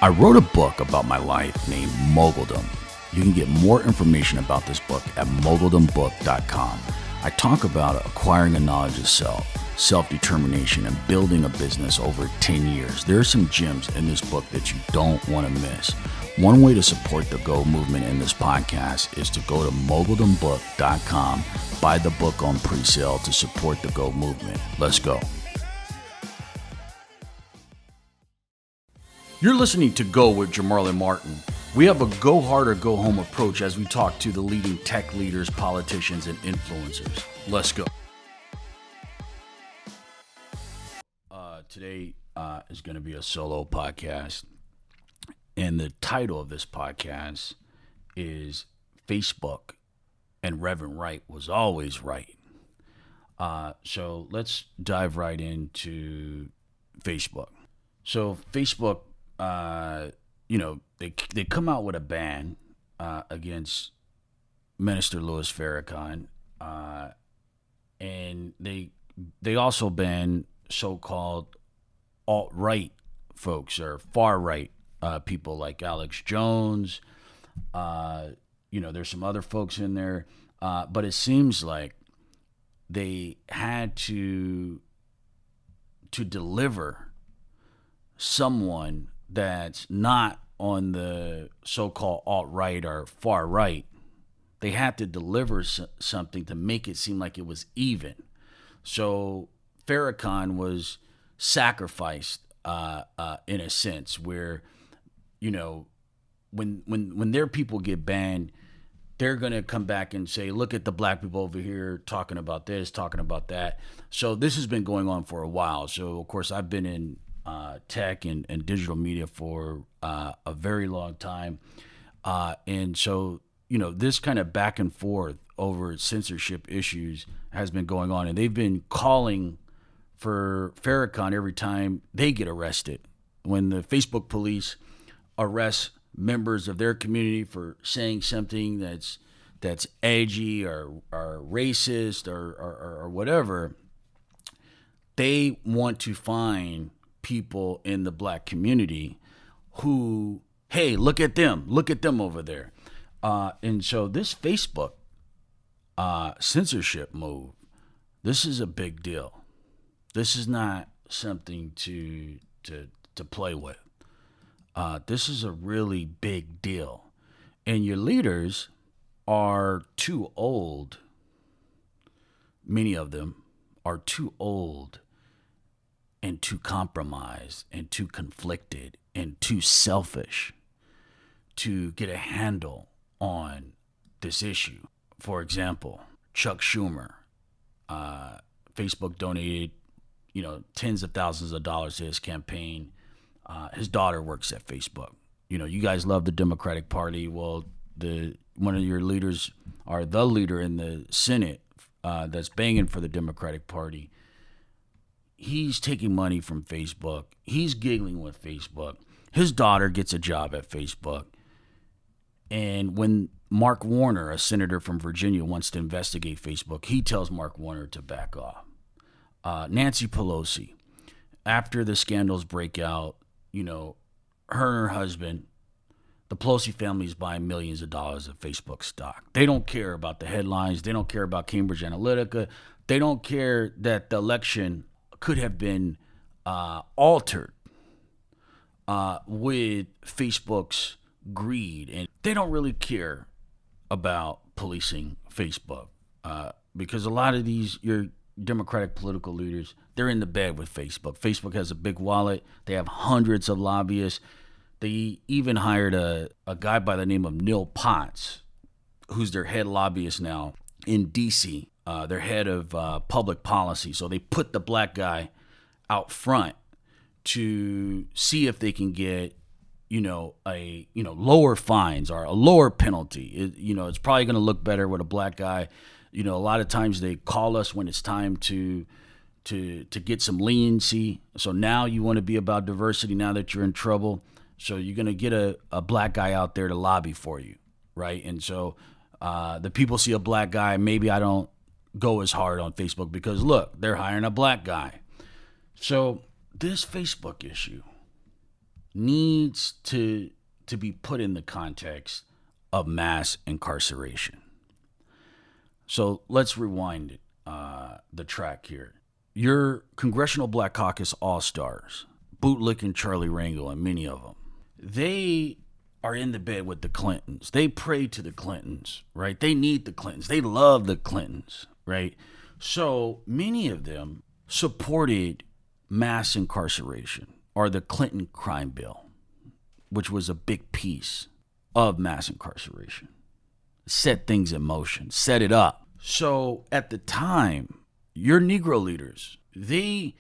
I wrote a book about my life named Moguldom. You can get more information about this book at moguldombook.com. I talk about acquiring a knowledge of self, self-determination, and building a business over 10 years. There are some gems in this book that you don't want to miss. One way to support the Go movement in this podcast is to go to moguldombook.com, buy the book on pre-sale to support the Go movement. Let's go. You're listening to Go with Jamarlin Martin. We have a go hard or go home approach as we talk to the leading tech leaders, politicians, and influencers. Let's go. Today is going to be a solo podcast. And the title of this podcast is Facebook and Reverend Wright was always right. So let's dive right into Facebook. So Facebook, they come out with a ban against Minister Louis Farrakhan, and they also ban so-called alt-right folks or far-right people like Alex Jones. There's some other folks in there, but it seems like they had to deliver someone that's not on the so-called alt-right or far-right. They had to deliver something to make it seem like it was even. So Farrakhan was sacrificed in a sense where, when their people get banned, they're going to come back and say, look at the black people over here talking about this, talking about that. So this has been going on for a while. So, of course, I've been in tech and digital media for a very long time. And so, this kind of back and forth over censorship issues has been going on. And they've been calling for Farrakhan every time they get arrested. When the Facebook police arrest members of their community for saying something that's edgy or racist or whatever, they want to find people in the black community who, hey, look at them over there. And so this Facebook censorship move, this is a big deal. This is not something to play with. This is a really big deal. And your leaders are too old. Many of them are too old and too compromised and too conflicted and too selfish to get a handle on this issue. For example, Chuck Schumer, Facebook donated, tens of thousands of dollars to his campaign. His daughter works at Facebook. You guys love the Democratic Party. Well, one of your leaders, or the leader in the Senate that's banging for the Democratic Party, he's taking money from Facebook. He's giggling with Facebook. His daughter gets a job at Facebook. And when Mark Warner, a senator from Virginia, wants to investigate Facebook, he tells Mark Warner to back off. Nancy Pelosi, after the scandals break out, her and her husband, the Pelosi family is buying millions of dollars of Facebook stock. They don't care about the headlines. They don't care about Cambridge Analytica. They don't care that the election could have been altered with Facebook's greed. And they don't really care about policing Facebook because a lot of your Democratic political leaders, they're in the bed with Facebook. Facebook has a big wallet. They have hundreds of lobbyists. They even hired a guy by the name of Neil Potts, who's their head lobbyist now in D.C., their head of public policy. So they put the black guy out front to see if they can get, lower fines or a lower penalty. It's probably going to look better with a black guy. A lot of times they call us when it's time to get some leniency. So now you want to be about diversity now that you're in trouble. So you're going to get a black guy out there to lobby for you, right? And so the people see a black guy, maybe I don't go as hard on Facebook because, look, they're hiring a black guy. So this Facebook issue, needs to be put in the context of mass incarceration. So let's rewind the track here. Your Congressional Black Caucus all-stars, bootlicking Charlie Rangel and many of them, they are in the bed with the Clintons. They pray to the Clintons, right? They need the Clintons. They love the Clintons, right? So many of them supported mass incarceration or the Clinton crime bill, which was a big piece of mass incarceration. Set things in motion, set it up. So at the time, your Negro leaders, they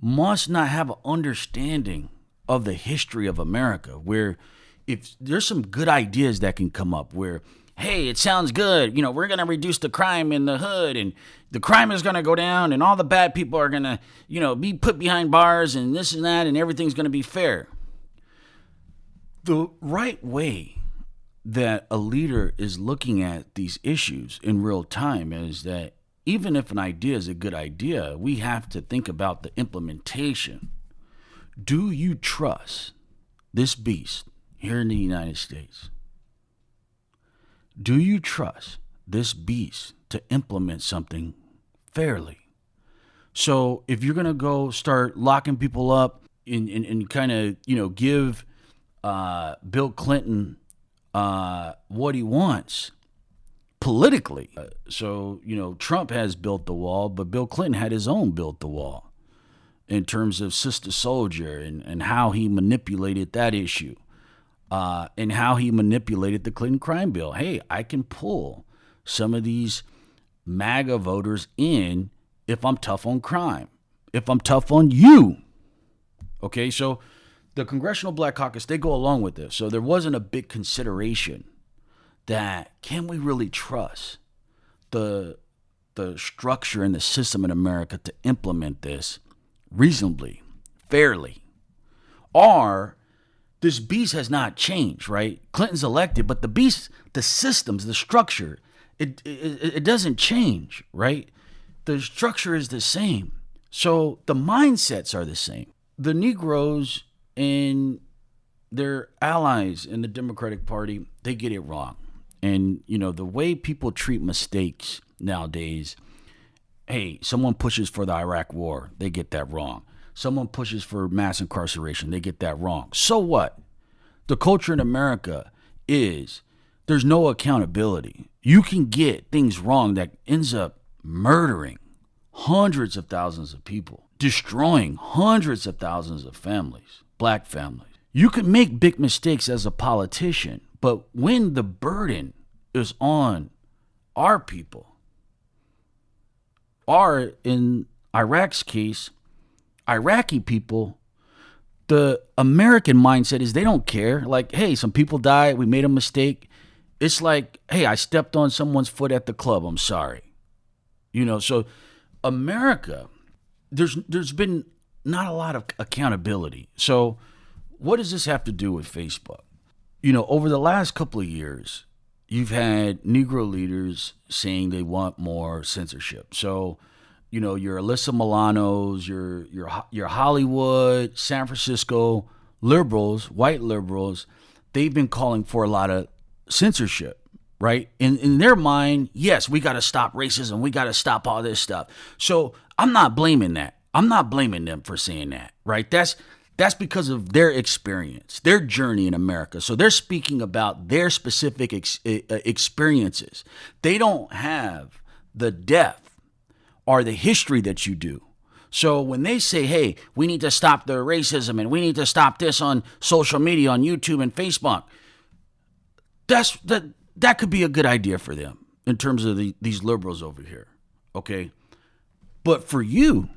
must not have an understanding of the history of America, where if there's some good ideas that can come up where, hey, it sounds good, we're going to reduce the crime in the hood and the crime is going to go down and all the bad people are going to, be put behind bars and this and that and everything's going to be fair. The right way that a leader is looking at these issues in real time is that even if an idea is a good idea, we have to think about the implementation. Do you trust this beast here in the United States? Do you trust this beast to implement something fairly? So if you're going to go start locking people up and kind of, give Bill Clinton what he wants politically. So, Trump has built the wall, but Bill Clinton had his own built the wall in terms of Sister Soldier and how he manipulated that issue and how he manipulated the Clinton crime bill. Hey, I can pull some of these MAGA voters in if I'm tough on crime, if I'm tough on you. Okay, so the Congressional Black Caucus, they go along with this. So there wasn't a big consideration that can we really trust the structure and the system in America to implement this reasonably, fairly? Or this beast has not changed, right? Clinton's elected, but the beast, the systems, the structure, it doesn't change, right? The structure is the same. So the mindsets are the same. The Negroes and their allies in the Democratic Party, they get it wrong. And, the way people treat mistakes nowadays, hey, someone pushes for the Iraq war, they get that wrong. Someone pushes for mass incarceration, they get that wrong. So what? The culture in America is there's no accountability. You can get things wrong that ends up murdering hundreds of thousands of people, destroying hundreds of thousands of families, black families. You can make big mistakes as a politician, but when the burden is on our people, or in Iraq's case, Iraqi people, the American mindset is they don't care. Like, hey, some people died, we made a mistake. It's like, hey, I stepped on someone's foot at the club, I'm sorry. So America, there's been not a lot of accountability. So what does this have to do with Facebook? Over the last couple of years, you've had Negro leaders saying they want more censorship. So, your Alyssa Milanos, your Hollywood, San Francisco liberals, white liberals, they've been calling for a lot of censorship, right? In their mind, yes, we got to stop racism. We got to stop all this stuff. So I'm not blaming that. I'm not blaming them for saying that, right? That's because of their experience, their journey in America. So they're speaking about their specific experiences. They don't have the depth or the history that you do. So when they say, hey, we need to stop the racism and we need to stop this on social media, on YouTube and Facebook, that could be a good idea for them in terms of these liberals over here, okay? But for you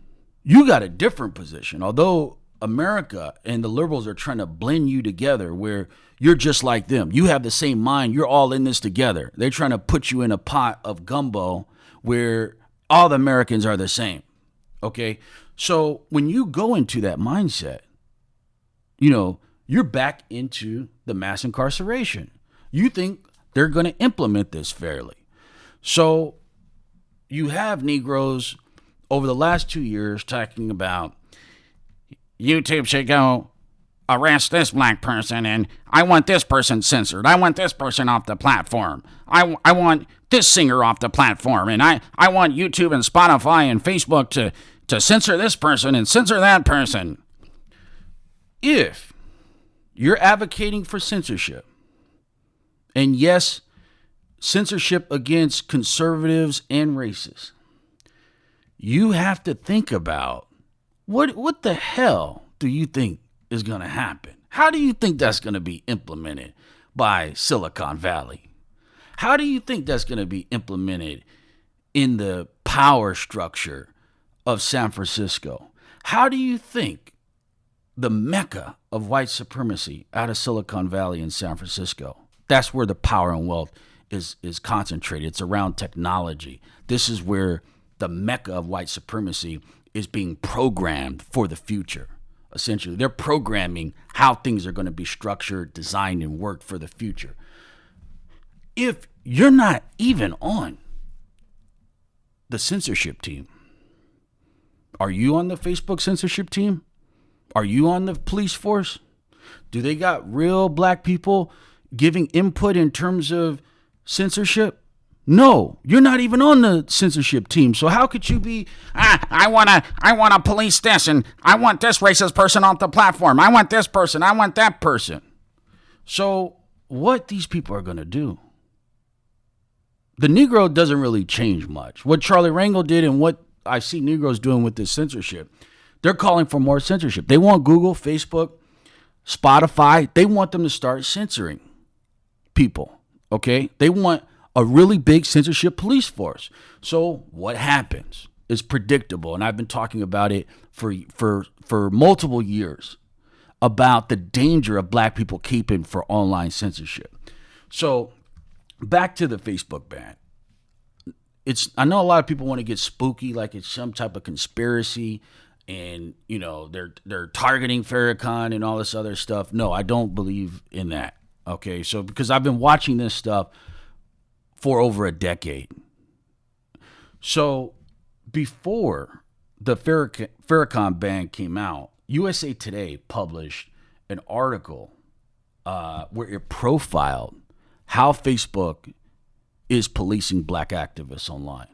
got a different position. Although America and the liberals are trying to blend you together where you're just like them. You have the same mind. You're all in this together. They're trying to put you in a pot of gumbo where all the Americans are the same. Okay? So when you go into that mindset, you're back into the mass incarceration. You think they're going to implement this fairly. So you have Negroes over the last 2 years talking about YouTube should go arrest this black person, and I want this person censored. I want this person off the platform. I want this singer off the platform, and I want YouTube and Spotify and Facebook to censor this person and censor that person. If you're advocating for censorship, and yes, censorship against conservatives and racists, you have to think about what the hell do you think is going to happen? How do you think that's going to be implemented by Silicon Valley? How do you think that's going to be implemented in the power structure of San Francisco? How do you think the mecca of white supremacy out of Silicon Valley in San Francisco, that's where the power and wealth is concentrated? It's around technology. This is where the mecca of white supremacy is being programmed for the future. Essentially, they're programming how things are going to be structured, designed, and worked for the future. If you're not even on the censorship team, are you on the Facebook censorship team? Are you on the police force? Do they got real black people giving input in terms of censorship? No, you're not even on the censorship team. So how could you be, I wanna police this, and I want this racist person off the platform. I want this person. I want that person. So what these people are going to do, the Negro doesn't really change much. What Charlie Rangel did and what I see Negroes doing with this censorship, they're calling for more censorship. They want Google, Facebook, Spotify. They want them to start censoring people, okay? They want a really big censorship police force. So what happens is predictable, and I've been talking about it for multiple years, about the danger of black people keeping for online censorship. So back to the Facebook ban. I know a lot of people want to get spooky, like it's some type of conspiracy, and you know they're targeting Farrakhan and all this other stuff. No, I don't believe in that. Okay, so because I've been watching this stuff for over a decade. So before the Farrakhan ban came out, USA Today published an article where it profiled how Facebook is policing black activists online.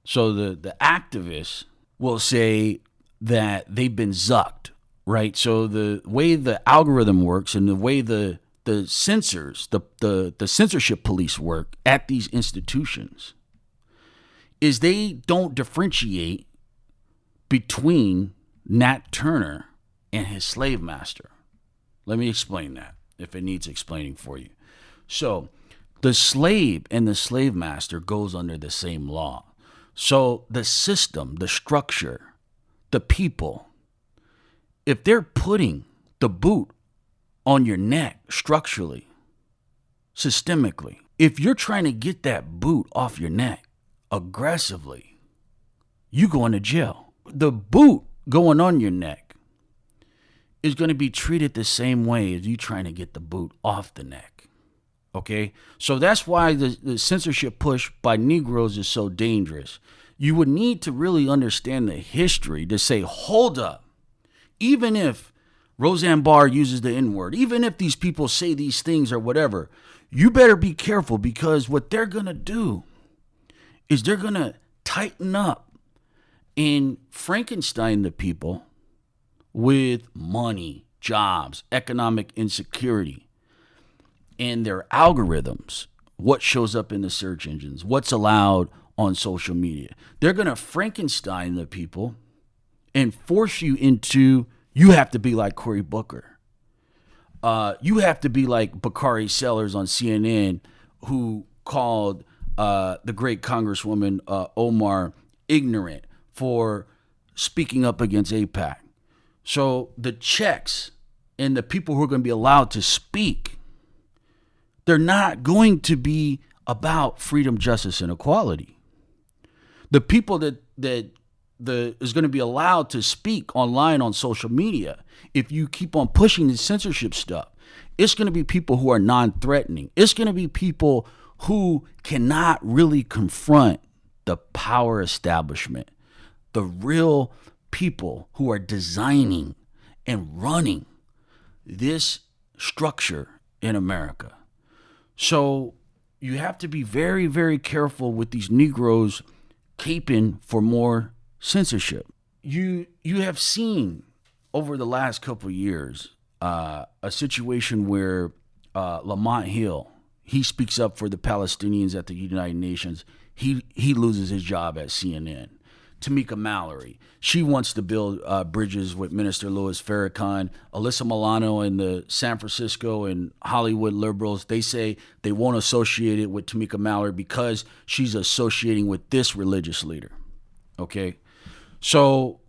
So the activists will say that they've been zucked, right? So the way the algorithm works and the way the censors, the censorship police work at these institutions is they don't differentiate between Nat Turner and his slave master. Let me explain that if it needs explaining for you. So the slave and the slave master goes under the same law. So the system, the structure, the people, if they're putting the boot on your neck structurally, systemically, if you're trying to get that boot off your neck aggressively, you going to jail. The boot going on your neck is going to be treated the same way as you trying to get the boot off the neck. Okay? So that's why the censorship push by Negroes is so dangerous. You would need to really understand the history to say, hold up, even if Roseanne Barr uses the N-word, even if these people say these things or whatever, you better be careful, because what they're going to do is they're going to tighten up and Frankenstein the people with money, jobs, economic insecurity, and their algorithms, what shows up in the search engines, what's allowed on social media. They're going to Frankenstein the people and force you into, you have to be like Cory Booker. You have to be like Bakari Sellers on CNN, who called the great Congresswoman Omar ignorant for speaking up against AIPAC. So the checks and the people who are going to be allowed to speak, they're not going to be about freedom, justice, and equality. The people that is going to be allowed to speak online on social media, if you keep on pushing the censorship stuff, it's going to be people who are non-threatening. It's going to be people who cannot really confront the power establishment, the real people who are designing and running this structure in America. So you have to be very, very careful with these Negroes caping for more censorship. You have seen over the last couple of years a situation where Lamont Hill, he speaks up for the Palestinians at the United Nations. He loses his job at CNN. Tamika Mallory, she wants to build bridges with Minister Louis Farrakhan. Alyssa Milano and the San Francisco and Hollywood liberals, they say they won't associate it with Tamika Mallory because she's associating with this religious leader. Okay? So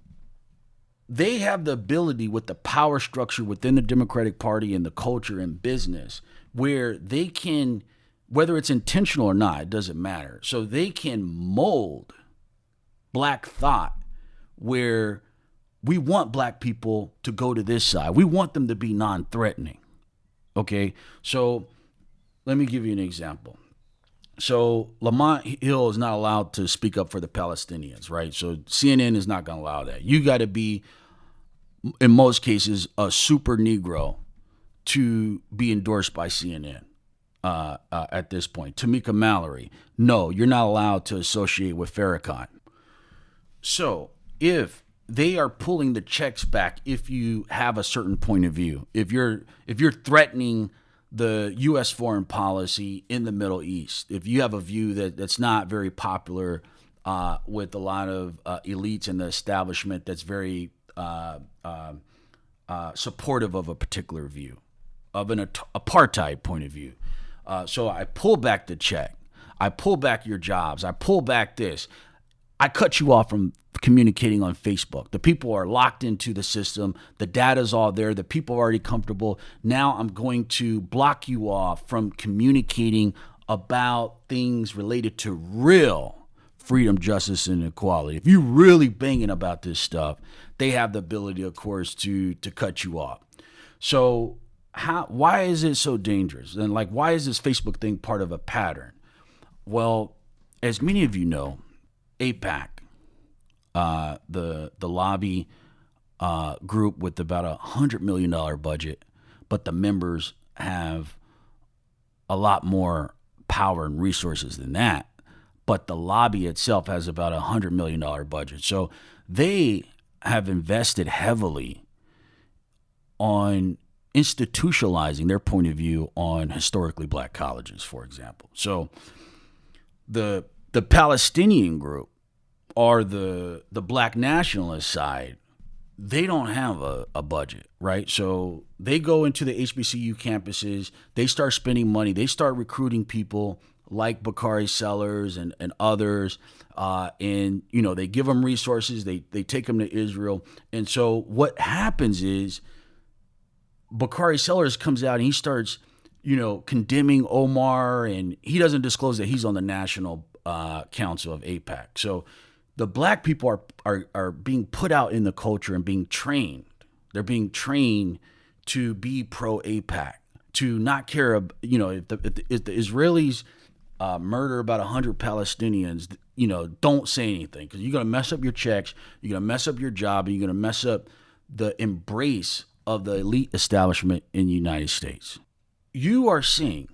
they have the ability with the power structure within the Democratic Party and the culture and business where they can, whether it's intentional or not, it doesn't matter. So they can mold black thought where we want black people to go to this side. We want them to be non-threatening. Okay? So let me give you an example. So Lamont Hill is not allowed to speak up for the Palestinians, right? So CNN is not going to allow that. You got to be, in most cases, a super Negro to be endorsed by CNN at this point. Tamika Mallory, no, you're not allowed to associate with Farrakhan. So if they are pulling the checks back, if you have a certain point of view, if you're threatening the U.S. foreign policy in the Middle East, if you have a view that's not very popular with a lot of elites in the establishment that's very supportive of a particular view, of an apartheid point of view. So I pull back the check. I pull back your jobs. I pull back this. I cut you off from communicating on Facebook. The people are locked into the system. The data's all there. The people are already comfortable. Now I'm going to block you off from communicating about things related to real freedom, justice, and equality. If you're really banging about this stuff, they have the ability, of course, to cut you off. So why is it so dangerous? And why is this Facebook thing part of a pattern? Well, as many of you know, AIPAC, the lobby group with about $100 million budget, but the members have a lot more power and resources than that. But the lobby itself has about $100 million budget. So they have invested heavily on institutionalizing their point of view on historically black colleges, for example. So the Palestinian group or the black nationalist side, they don't have a budget, right? So they go into the HBCU campuses, they start spending money, they start recruiting people like Bakari Sellers and others, and they give them resources, they take them to Israel. And so what happens is Bakari Sellers comes out and he starts, condemning Omar, and he doesn't disclose that he's on the national council of AIPAC. So the black people are being put out in the culture and being trained. They're being trained to be pro AIPAC, to not care. If the Israelis murder about 100 Palestinians, don't say anything, because you're gonna mess up your checks, you're gonna mess up your job, and you're gonna mess up the embrace of the elite establishment in the United States. You are seeing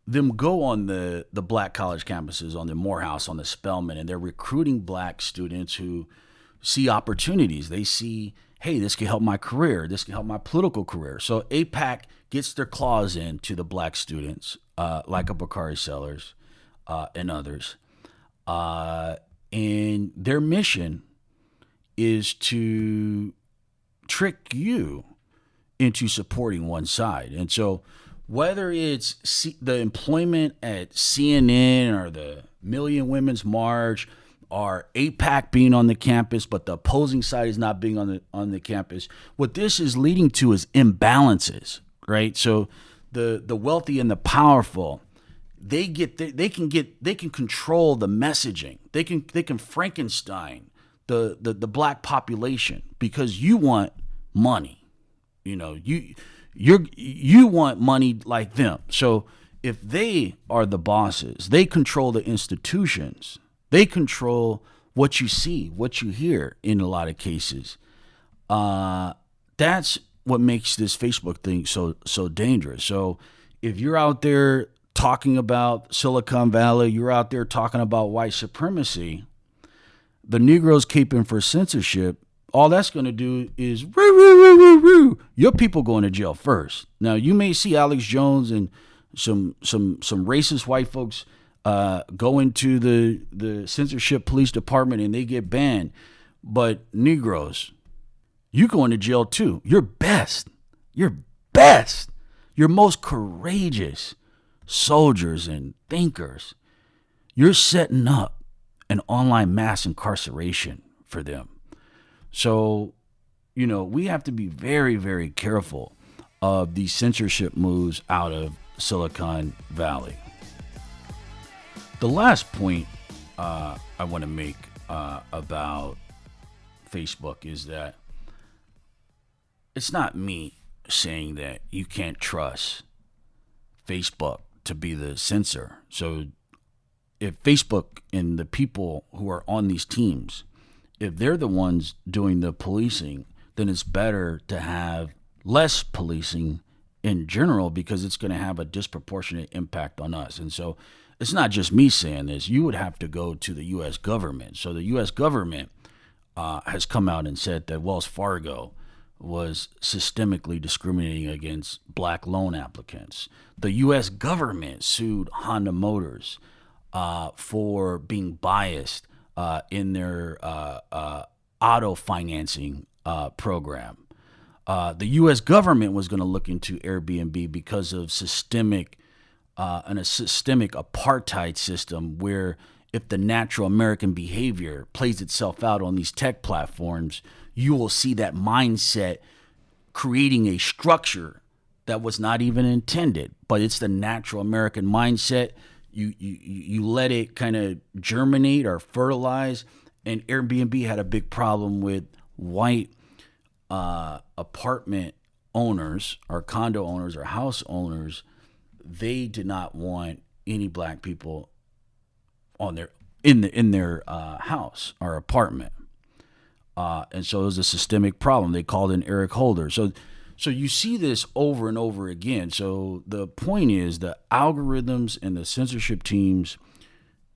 them go on the black college campuses, on the Morehouse, on the Spelman, and they're recruiting black students who see opportunities. They see, hey, this can help my career. This can help my political career. So AIPAC gets their claws into the black students, like a Bakari Sellers and others. And their mission is to trick you into supporting one side. And so whether it's the employment at CNN or the Million Women's March or AIPAC being on the campus, but the opposing side is not being on the campus, what this is leading to is imbalances, right? So the wealthy and the powerful, they can control the messaging. They can Frankenstein the black population because you want money. You want money like them. So if they are the bosses, they control the institutions. They control what you see, what you hear in a lot of cases. That's what makes this Facebook thing so dangerous. So if you're out there talking about Silicon Valley, you're out there talking about white supremacy, the Negroes caping for censorship, all that's going to do is your people going to jail first. Now you may see Alex Jones and some racist white folks go into the censorship police department and they get banned, but Negroes, you going to jail too. Your best, your most courageous soldiers and thinkers, you're setting up an online mass incarceration for them. So, we have to be very, very careful of these censorship moves out of Silicon Valley. The last point I want to make about Facebook is that it's not me saying that you can't trust Facebook to be the censor. So if Facebook and the people who are on these teams, if they're the ones doing the policing, then it's better to have less policing in general because it's going to have a disproportionate impact on us. And so it's not just me saying this. You would have to go to the U.S. government. So the U.S. government has come out and said that Wells Fargo was systemically discriminating against black loan applicants. The U.S. government sued Honda Motors for being biased in their auto financing program. The U.S. government was going to look into Airbnb because of systemic apartheid system where if the natural American behavior plays itself out on these tech platforms, you will see that mindset creating a structure that was not even intended, but it's the natural American mindset. You let it kind of germinate or fertilize, and Airbnb had a big problem with white apartment owners or condo owners or house owners. They did not want any black people on their in their house or apartment. And so it was a systemic problem. They called in Eric Holder. So you see this over and over again. So the point is the algorithms and the censorship teams,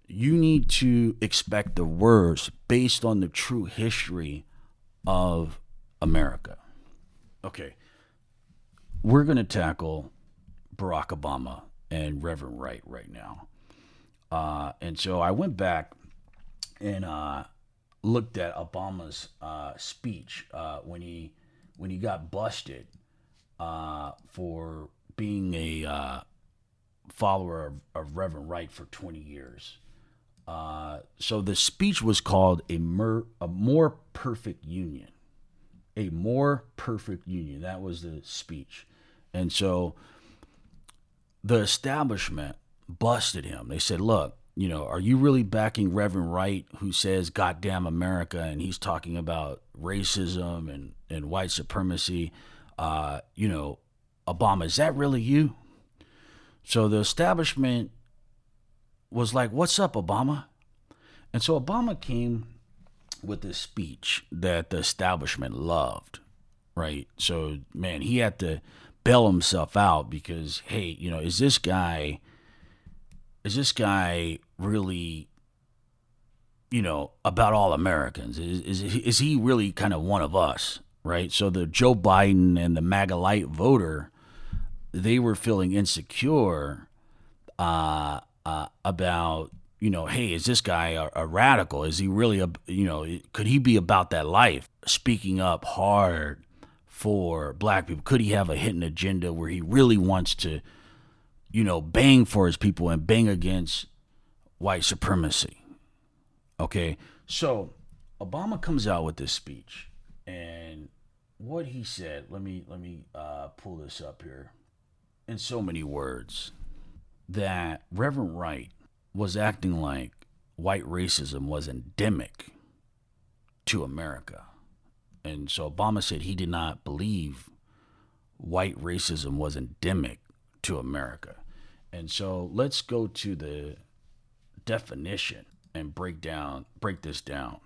you need to expect the worst based on the true history of America. Okay. We're going to tackle Barack Obama and Reverend Wright right now. And so I went back and looked at Obama's speech when he got busted for being a follower of Reverend Wright for 20 years. So the speech was called a more perfect union. A more perfect union. That was the speech. And so the establishment busted him. They said, look, are you really backing Reverend Wright, who says goddamn America, and he's talking about racism and white supremacy? Obama, is that really you? So the establishment was like, what's up, Obama? And so Obama came with this speech that the establishment loved, right? So, man, he had to bail himself out because, hey, is this guy really, about all Americans? Is he really kind of one of us, right? So the Joe Biden and the MAGA light voter, they were feeling insecure about, hey, is this guy a radical? Is he really could he be about that life, speaking up hard for black people? Could he have a hidden agenda where he really wants to, bang for his people and bang against white supremacy? Okay, so Obama comes out with this speech, and what he said, let me pull this up here, in so many words, that Reverend Wright was acting like white racism was endemic to America. And so Obama said he did not believe white racism was endemic to America. And so let's go to the definition and break this down.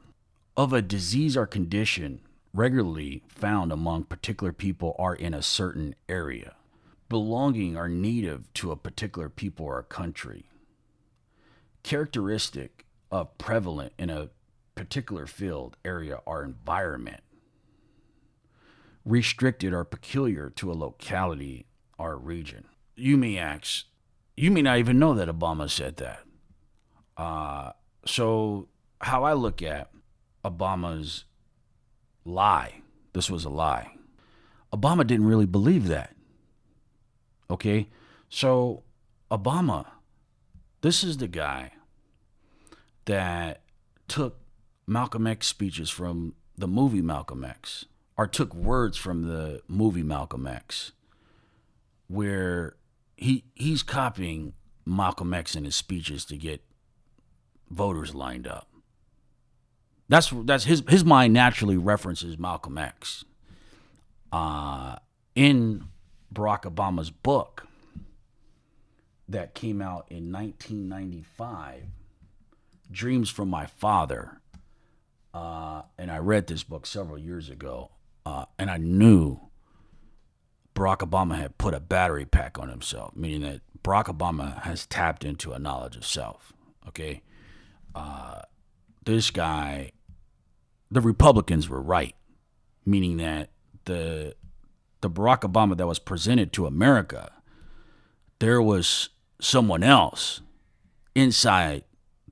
Of a disease or condition regularly found among particular people are in a certain area, belonging or native to a particular people or a country, characteristic of prevalent in a particular field, area, or environment, restricted or peculiar to a locality or region. You may ask, you may not even know that Obama said that. So, how I look at Obama's lie, this was a lie. Obama didn't really believe that. Okay? So, Obama, this is the guy that took Malcolm X speeches from the movie Malcolm X, or took words from the movie Malcolm X, where he's copying Malcolm X in his speeches to get voters lined up. That's his mind naturally references Malcolm X. In Barack Obama's book that came out in 1995, Dreams from My Father, and I read this book several years ago, and I knew Barack Obama had put a battery pack on himself, meaning that Barack Obama has tapped into a knowledge of self. Okay, this guy, the Republicans were right, meaning that the Barack Obama that was presented to America, there was someone else inside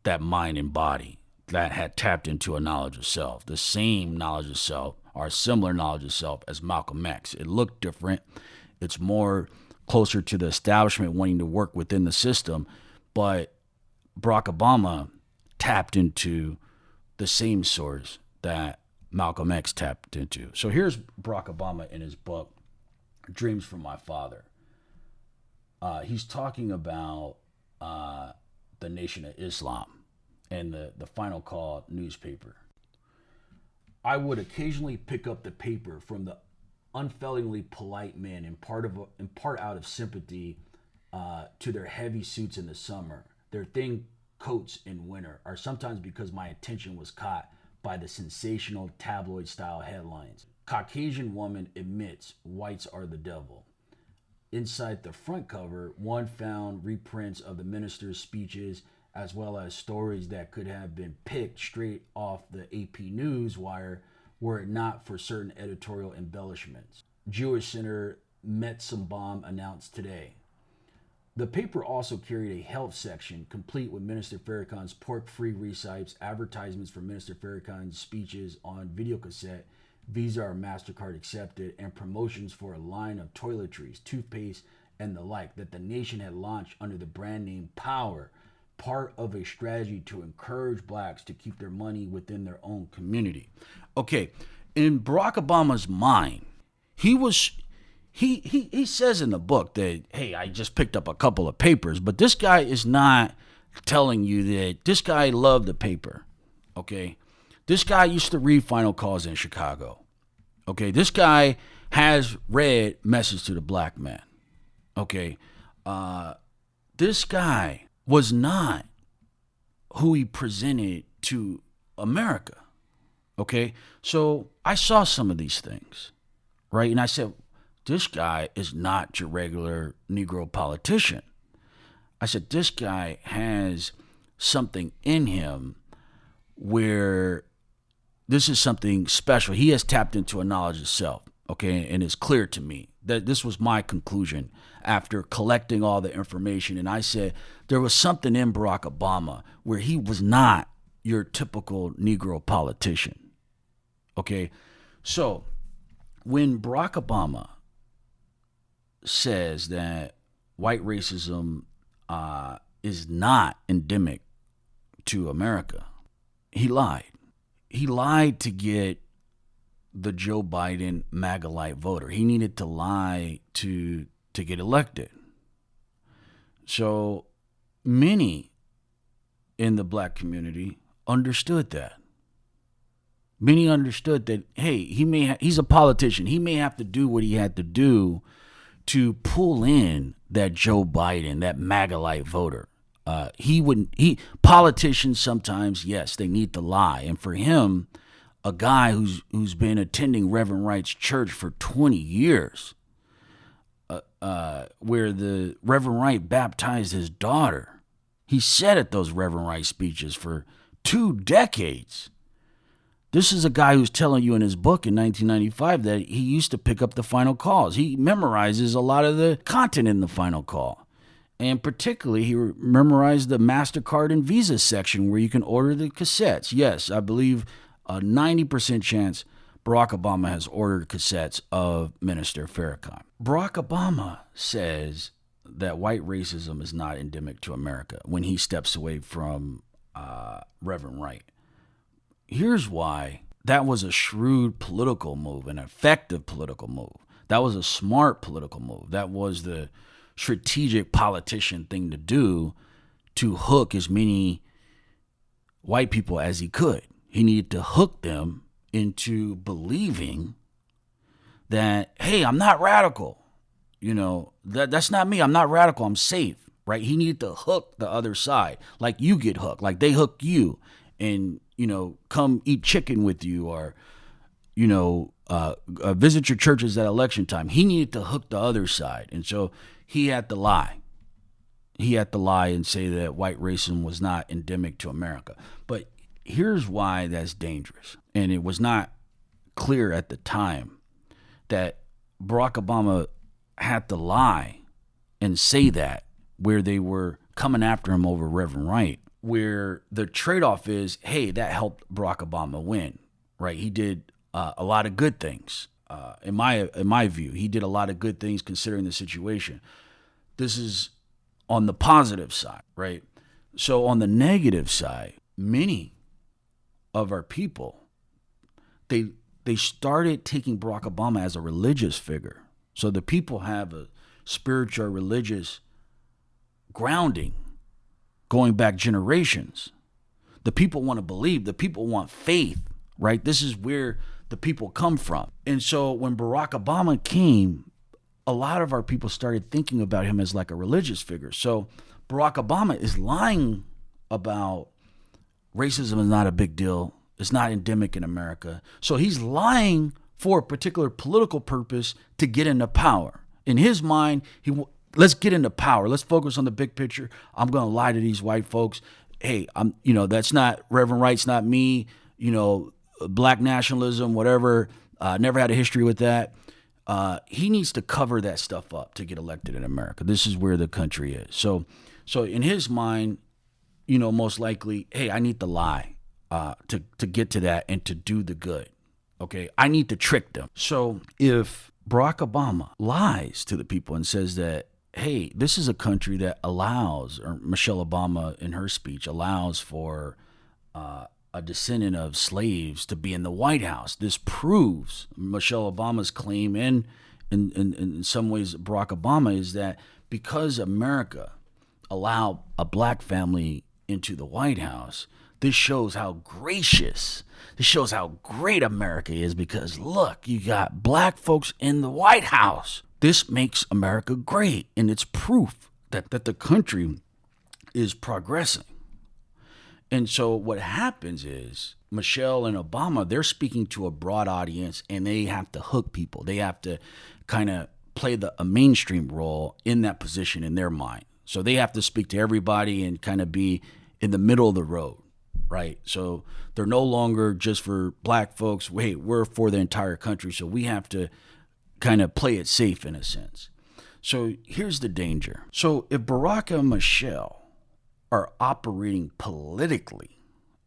that mind and body that had tapped into a knowledge of self, the same knowledge of self or a similar knowledge of self as Malcolm X. It looked different. It's more closer to the establishment wanting to work within the system, but Barack Obama tapped into the same source that Malcolm X tapped into. So here's Barack Obama in his book, Dreams from My Father. He's talking about the Nation of Islam and the Final Call newspaper. I would occasionally pick up the paper from the unfailingly polite men in part out of sympathy to their heavy suits in the summer, their thin coats in winter, or sometimes because my attention was caught by the sensational tabloid-style headlines. Caucasian woman admits whites are the devil. Inside the front cover, one found reprints of the minister's speeches as well as stories that could have been picked straight off the AP News wire were it not for certain editorial embellishments. Jewish Center Metzenbaum announced today. The paper also carried a health section complete with Minister Farrakhan's pork-free recipes, advertisements for Minister Farrakhan's speeches on videocassette, Visa or MasterCard accepted, and promotions for a line of toiletries, toothpaste, and the like that the nation had launched under the brand name Power, part of a strategy to encourage blacks to keep their money within their own community. Okay, in Barack Obama's mind, he says in the book that, hey, I just picked up a couple of papers, but this guy is not telling you that this guy loved the paper, okay? This guy used to read Final Calls in Chicago, okay? This guy has read Message to the Black Man, okay? This guy was not who he presented to America, okay? So I saw some of these things, right? And I said, this guy is not your regular Negro politician. I said, this guy has something in him where this is something special. He has tapped into a knowledge of self, okay? And it's clear to me that this was my conclusion after collecting all the information. And I said, there was something in Barack Obama where he was not your typical Negro politician, okay? So when Barack Obama says that white racism is not endemic to America, he lied. He lied to get the Joe Biden MAGA-lite voter. He needed to lie to get elected. So many in the black community understood that. Many understood that, hey, he's a politician. He may have to do what he had to do to pull in that Joe Biden, that MAGA-lite voter. Politicians sometimes, yes, they need to lie. And for him, a guy who's been attending Reverend Wright's church for 20 years, where the Reverend Wright baptized his daughter. He sat at those Reverend Wright speeches for 2 decades. This is a guy who's telling you in his book in 1995 that he used to pick up the final calls. He memorizes a lot of the content in the final call. And particularly, he memorized the MasterCard and Visa section where you can order the cassettes. Yes, I believe a 90% chance Barack Obama has ordered cassettes of Minister Farrakhan. Barack Obama says that white racism is not endemic to America when he steps away from Reverend Wright. Here's why that was a shrewd political move, an effective political move. That was a smart political move. That was the strategic politician thing to do to hook as many white people as he could. He needed to hook them into believing that, hey, I'm not radical. That's not me. I'm not radical. I'm safe, right? He needed to hook the other side, like you get hooked, like they hook you and, come eat chicken with you or, visit your churches at election time. He needed to hook the other side. And so he had to lie. He had to lie and say that white racism was not endemic to America. But here's why that's dangerous. And it was not clear at the time that Barack Obama had to lie and say that where they were coming after him over Reverend Wright, where the trade-off is, hey, that helped Barack Obama win, right? He did a lot of good things. In my view, he did a lot of good things considering the situation. This is on the positive side, right? So on the negative side, many of our people, they started taking Barack Obama as a religious figure. So the people have a spiritual, religious grounding going back generations. The people want to believe. The people want faith, right? This is where the people come from. And so when Barack Obama came, a lot of our people started thinking about him as like a religious figure. So Barack Obama is lying about racism is not a big deal. It's not endemic in America. So he's lying for a particular political purpose to get into power. In his mind, let's get into power. Let's focus on the big picture. I'm going to lie to these white folks. Hey, that's not Reverend Wright's not me. Black nationalism, whatever. Never had a history with that. He needs to cover that stuff up to get elected in America. This is where the country is. So in his mind, most likely, hey, I need to lie to get to that and to do the good. Okay, I need to trick them. So if Barack Obama lies to the people and says that, hey, this is a country that allows, or Michelle Obama in her speech allows for a descendant of slaves to be in the White House. This proves Michelle Obama's claim, and in some ways Barack Obama, is that because America allowed a black family into the White House, this shows how gracious, this shows how great America is, because look, you got black folks in the White House. This makes America great, and it's proof that the country is progressing. And so what happens is Michelle and Obama, they're speaking to a broad audience, and they have to hook people. They have to kind of play a mainstream role in that position in their mind. So they have to speak to everybody and kind of be in the middle of the road, right? So they're no longer just for black folks. Wait, we're for the entire country. So we have to kind of play it safe in a sense. So here's the danger. So if Barack and Michelle are operating politically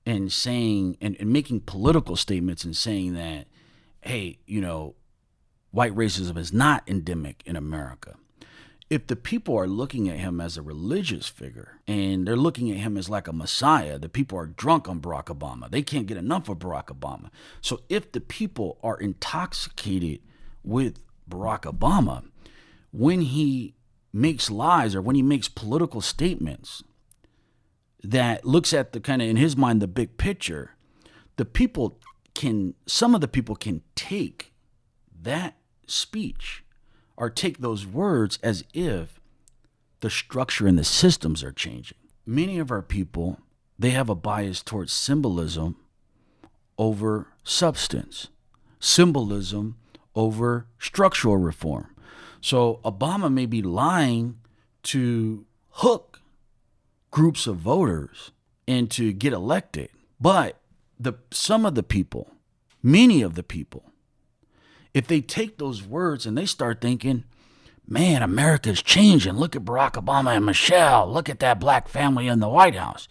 and saying and making political statements and saying that, hey, white racism is not endemic in America. If the people are looking at him as a religious figure and they're looking at him as like a messiah, the people are drunk on Barack Obama. They can't get enough of Barack Obama. So if the people are intoxicated with Barack Obama, when he makes lies or when he makes political statements that looks at the kind of, in his mind, the big picture, some of the people can take that speech or take those words as if the structure and the systems are changing. Many of our people, they have a bias towards symbolism over substance, symbolism over structural reform. So Obama may be lying to hook groups of voters and to get elected, but some of the people, many of the people, if they take those words and they start thinking, man, America's changing. Look at Barack Obama and Michelle. Look at that black family in the White House.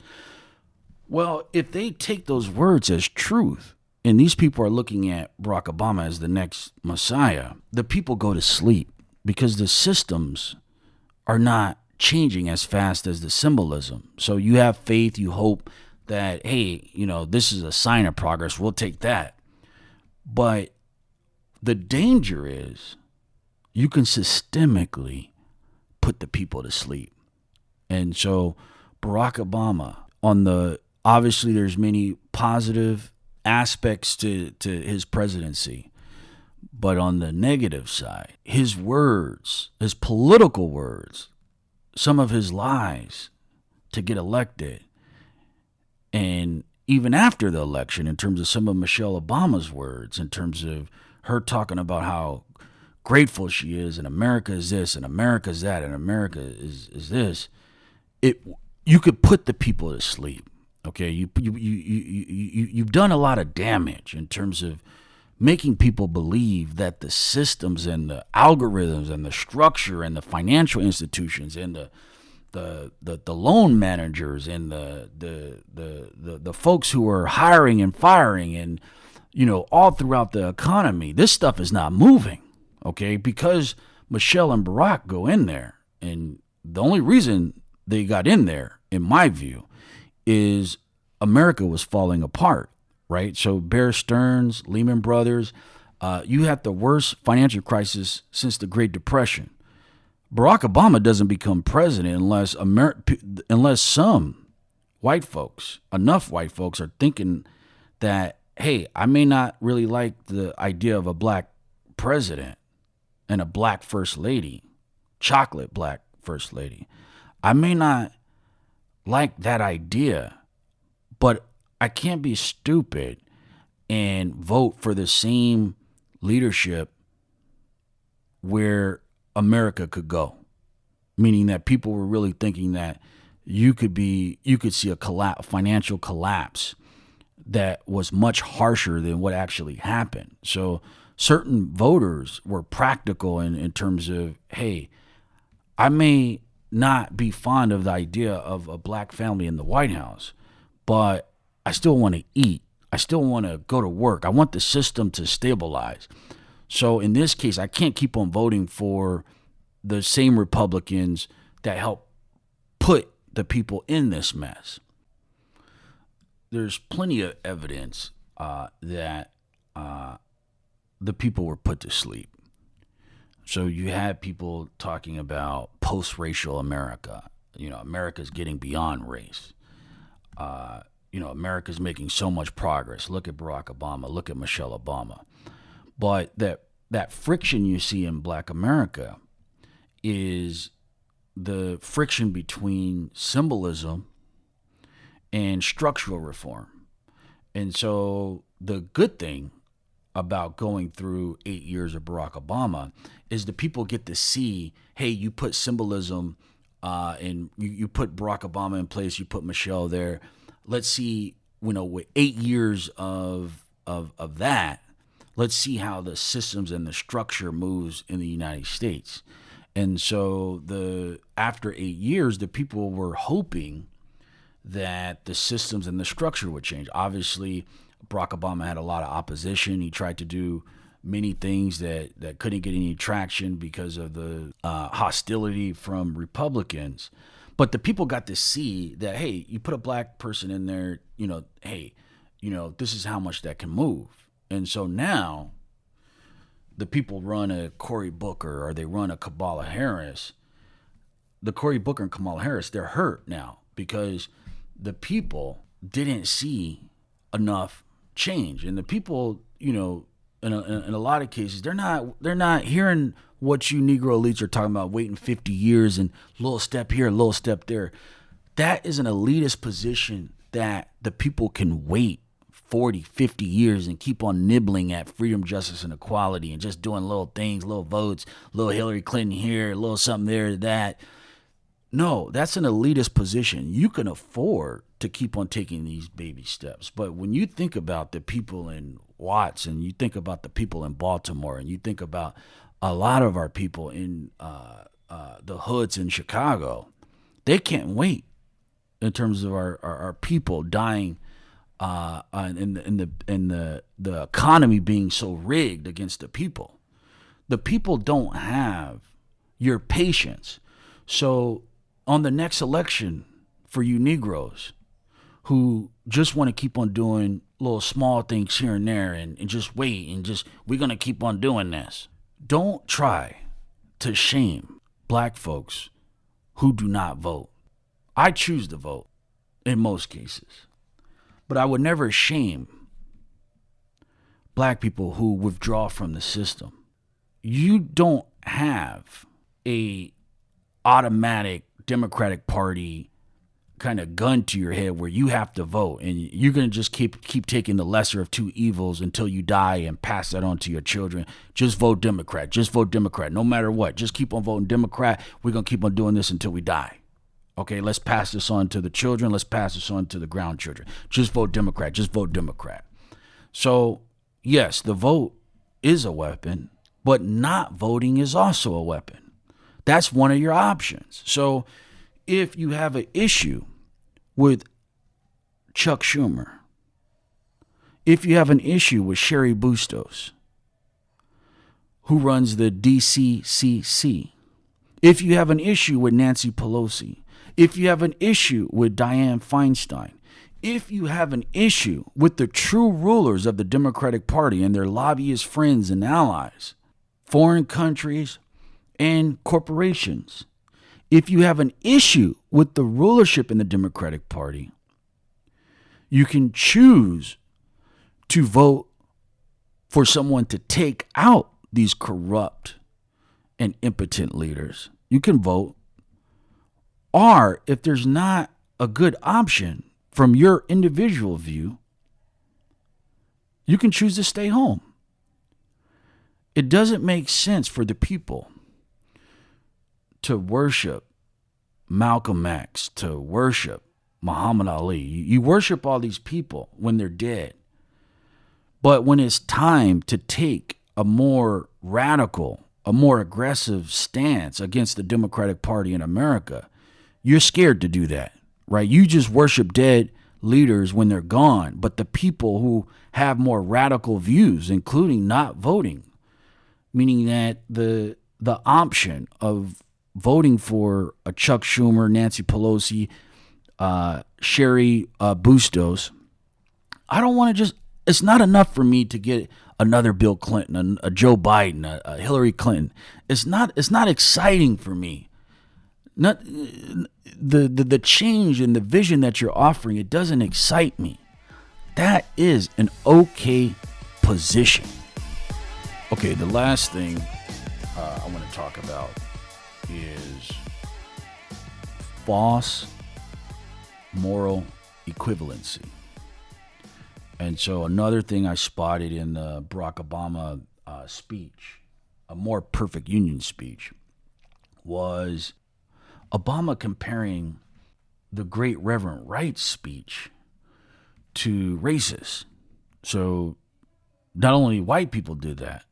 Well, if they take those words as truth, and these people are looking at Barack Obama as the next Messiah, the people go to sleep because the systems are not changing as fast as the symbolism. So you have faith, you hope that, hey, this is a sign of progress. We'll take that. But the danger is you can systemically put the people to sleep. And so Barack Obama, obviously there's many positive aspects to his presidency, but on the negative side, his words, his political words, some of his lies to get elected, and even after the election, in terms of some of Michelle Obama's words, in terms of her talking about how grateful she is, and America is this, and America is that, and America is this, you could put the people to sleep. Okay, you've done a lot of damage in terms of making people believe that the systems and the algorithms and the structure and the financial institutions and the loan managers and the folks who are hiring and firing and all throughout the economy, this stuff is not moving. Okay, because Michelle and Barack go in there, and the only reason they got in there, in my view, is America was falling apart, right? So Bear Stearns, Lehman Brothers, you had the worst financial crisis since the Great Depression. Barack Obama doesn't become president unless some white folks, enough white folks, are thinking that, hey, I may not really like the idea of a black president and a black first lady, chocolate black first lady. I may not like that idea, but I can't be stupid and vote for the same leadership where America could go. Meaning that people were really thinking that you could see a financial collapse that was much harsher than what actually happened. So certain voters were practical in terms of, hey, I may not be fond of the idea of a black family in the White House, but I still want to eat. I still want to go to work. I want the system to stabilize. So in this case, I can't keep on voting for the same Republicans that help put the people in this mess. There's plenty of evidence that the people were put to sleep. So you had people talking about post-racial America. America's getting beyond race. America's making so much progress. Look at Barack Obama. Look at Michelle Obama. But that friction you see in Black America is the friction between symbolism and structural reform. And so the good thing about going through 8 years of Barack Obama is the people get to see, hey, you put symbolism and you put Barack Obama in place, you put Michelle there. Let's see, with 8 years of that, let's see how the systems and the structure moves in the United States. And so after 8 years, the people were hoping that the systems and the structure would change. Obviously, Barack Obama had a lot of opposition. He tried to do many things that couldn't get any traction because of the hostility from Republicans. But the people got to see that, hey, you put a black person in there, this is how much that can move. And so now the people run a Cory Booker or they run a Kamala Harris. The Cory Booker and Kamala Harris, they're hurt now because the people didn't see enough change. And the people, in a lot of cases, they're not hearing what you Negro elites are talking about, waiting 50 years and a little step here, a little step there. That is an elitist position that the people can wait 40, 50 years and keep on nibbling at freedom, justice, and equality and just doing little things, little votes, little Hillary Clinton here, a little something there, that. No, that's an elitist position. You can afford to keep on taking these baby steps. But when you think about the people in Watts, and you think about the people in Baltimore, and you think about a lot of our people in the hoods in Chicago, they can't wait in terms of our people dying in the economy being so rigged against the people. The people don't have your patience. So on the next election for you Negroes who just want to keep on doing little small things here and there and just wait and just, we're going to keep on doing this. Don't try to shame black folks who do not vote. I choose to vote in most cases, but I would never shame black people who withdraw from the system. You don't have a automatic Democratic Party kind of gun to your head where you have to vote and you're going to just keep taking the lesser of two evils until you die and pass that on to your children. Just vote Democrat. Just vote Democrat. No matter what. Just keep on voting Democrat. We're going to keep on doing this until we die. Okay, let's pass this on to the children. Let's pass this on to the grandchildren. Just vote Democrat. Just vote Democrat. So, yes, the vote is a weapon, but not voting is also a weapon. That's one of your options. So if you have an issue with Chuck Schumer, if you have an issue with Sherry Bustos, who runs the DCCC, if you have an issue with Nancy Pelosi, if you have an issue with Dianne Feinstein, if you have an issue with the true rulers of the Democratic Party and their lobbyist friends and allies, foreign countries, and corporations, if you have an issue with the rulership in the Democratic Party, you can choose to vote for someone to take out these corrupt and impotent leaders. You can vote. Or if there's not a good option from your individual view, you can choose to stay home. It doesn't make sense for the people to worship Malcolm X, to worship Muhammad Ali. You worship all these people when they're dead. But when it's time to take a more radical, a more aggressive stance against the Democratic Party in America, you're scared to do that, right? You just worship dead leaders when they're gone. But the people who have more radical views, including not voting, meaning that the option of voting for a Chuck Schumer, Nancy Pelosi, Sherry Bustos, I don't want to just, it's not enough for me to get another Bill Clinton, a Joe Biden, a Hillary Clinton. It's not exciting for me. Not the change in the vision that you're offering, it doesn't excite me. That is an okay position. Okay, the last thing I want to talk about is false moral equivalency. And so another thing I spotted in the Barack Obama speech, a more perfect union speech, was Obama comparing the great Reverend Wright's speech to racists. So not only white people did that,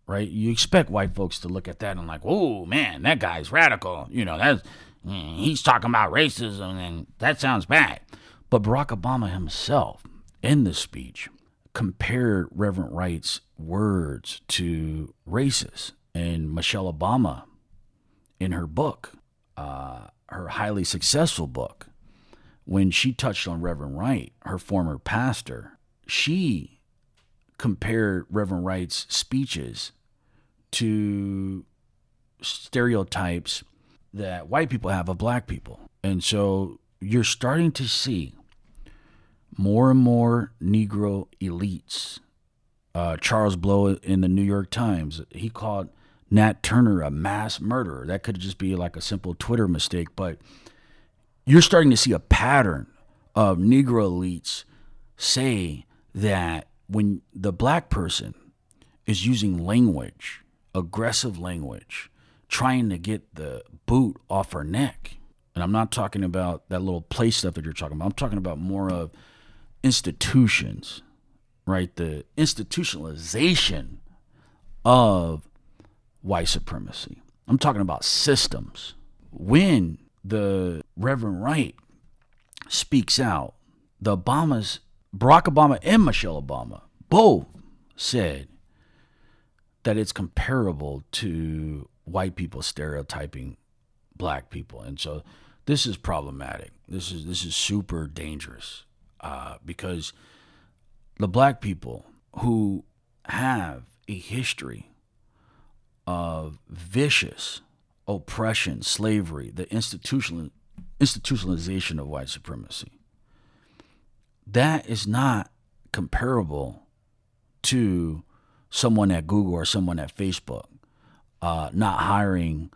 right? You expect white folks to look at that and like, oh man, that guy's radical. You know, he's talking about racism and that sounds bad. But Barack Obama himself in the speech compared Reverend Wright's words to racists. And Michelle Obama, in her book, her highly successful book, when she touched on Reverend Wright, her former pastor, she compared Reverend Wright's speeches to stereotypes that white people have of black people. And so you're starting to see more and more Negro elites. Charles Blow in the New York Times, he called Nat Turner a mass murderer. That could just be like a simple Twitter mistake, but you're starting to see a pattern of Negro elites say that when the black person is using language, aggressive language, trying to get the boot off her neck, and I'm not talking about that little play stuff that you're talking about. I'm talking about more of institutions, right? The institutionalization of white supremacy. I'm talking about systems. When the Reverend Wright speaks out, Barack Obama and Michelle Obama both said that it's comparable to white people stereotyping black people. And so this is problematic. This is super dangerous because the black people who have a history of vicious oppression, slavery, the institutionalization of white supremacy, that is not comparable to someone at Google or someone at Facebook not hiring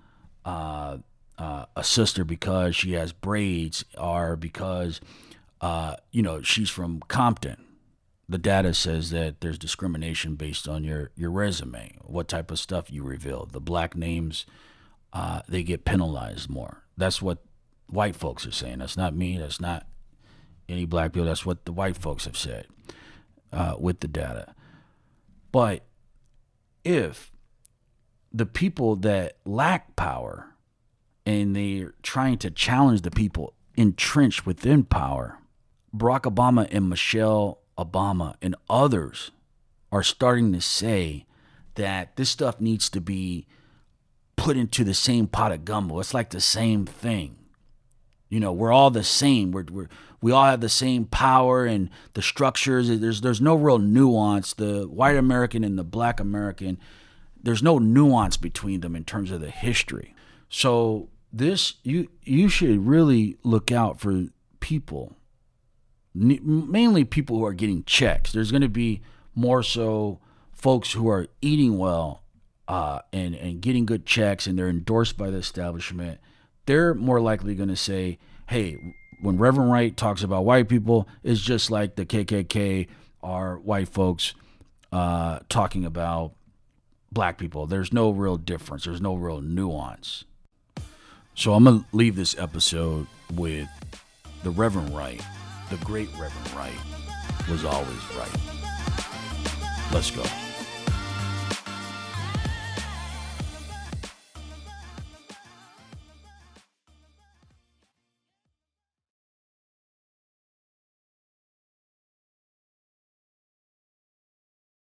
a sister because she has braids or because she's from Compton. The data says that there's discrimination based on your resume, what type of stuff you reveal. The black names, they get penalized more. That's what white folks are saying. That's not me. That's not any black people. That's what the white folks have said with the data. But if the people that lack power and they're trying to challenge the people entrenched within power, Barack Obama and Michelle Obama and others are starting to say that this stuff needs to be put into the same pot of gumbo. It's like the same thing. We're all the same. We all have the same power and the structures. There's no real nuance. The white American and the black American, there's no nuance between them in terms of the history. So this, you should really look out for people, mainly people who are getting checks. There's going to be more so folks who are eating well and getting good checks, and they're endorsed by the establishment. They're more likely going to say, hey, when Reverend Wright talks about white people, it's just like the KKK are white folks talking about black people. There's no real difference. There's no real nuance. So I'm going to leave this episode with the Reverend Wright. The great Reverend Wright was always right. Let's go.